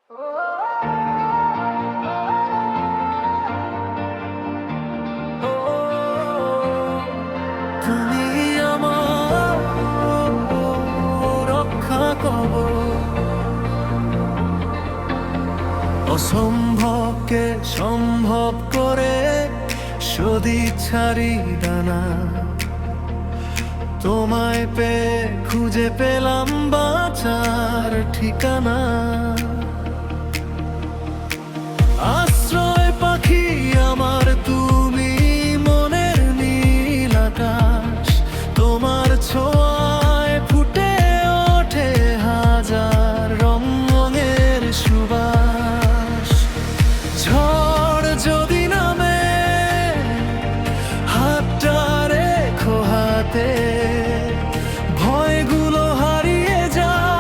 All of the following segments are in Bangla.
তুমি আমার রক্ষা কবচ, অসম্ভবকে সম্ভব করে সদিচ্ছারি দানা। তোমায় পেয়ে খুঁজে পেলাম বাঁচার ঠিকানা। আশ্রয় পাখি আমার তুমি, মনের নীল আকাশ। তোমার ছোঁয়ায় ফুটে ওঠে হাজার রঙের সুবাস। ঝড় যদি নামে হাতটা রেখো হাতে, ভয়গুলো হারিয়ে যাক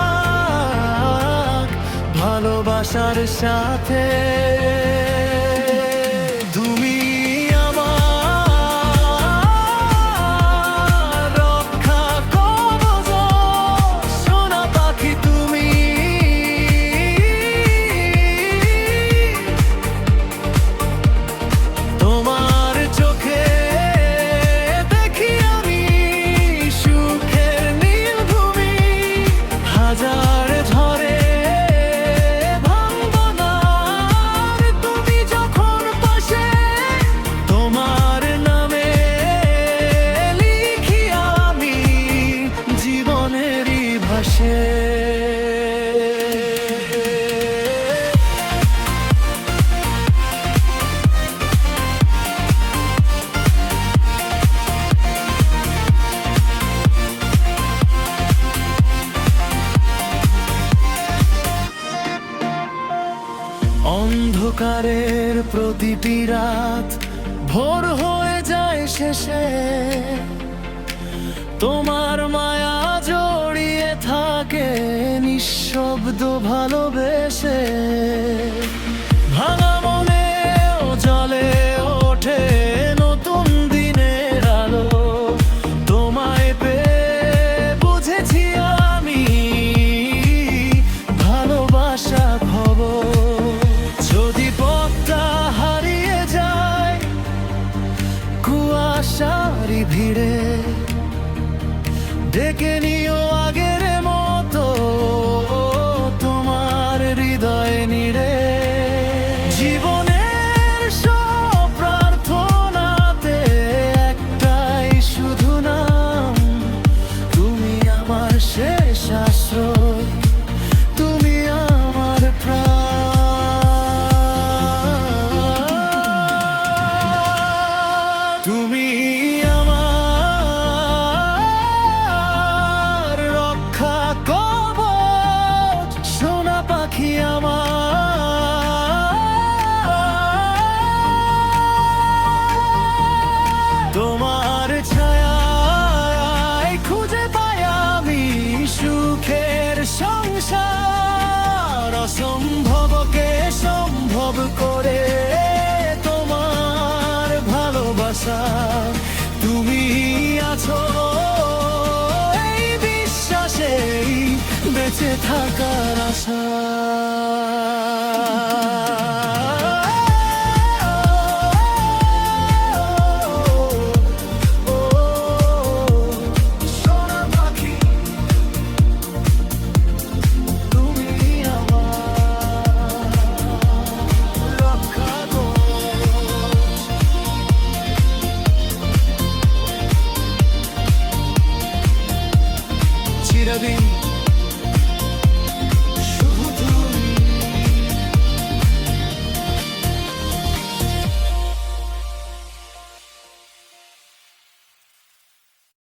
ভালোবাসার সাথে। তুমি আমার রক্ষা কবচ, সোনা পাখি তুমি। তোমার চোখে দেখি আমি সুখের নীলভূমি। হাজার ঝড়ে ভাঙবো না আর তুমি যখন পাশে। তোমার নামে লিখি আমি জীবনেরই ভাষে। অন্ধকারের প্রতিটি রাত ভোর হয়ে যায় শেষে। তোমার মায়া জড়িয়ে থাকে নিঃশব্দ ভালোবেসে। ভাঙা মনেও জ্বলে ওঠে নতুন দিনের আলো। তোমায় পেয়ে বুঝেছি আমি ভালোবাসা খবর। যদি পথটা হারিয়ে যায় কুয়াশারি ভিড়ে, ডেকে নিও আগের মতো তোমার হৃদয় নিড়ে। জীবনের সব প্রার্থনাতে একটাই শুধু নাম, তুমি আমার শেষ আশ্রয়, তুমি আমার প্রাণ। তুমি আমার রক্ষা কবচ, সোনা পাখি আমার। তোমার ছায়ায় খুঁজে পাই আমি সুখের সংসার। অসম্ভবকে সম্ভব করে তোমার ভালোবাসা। তুমি আছো এই বিশ্বাসেই বেঁচে থাকার আশা। সোনা পাখি তুমি আমার রক্ষা কবচ। চিরদিন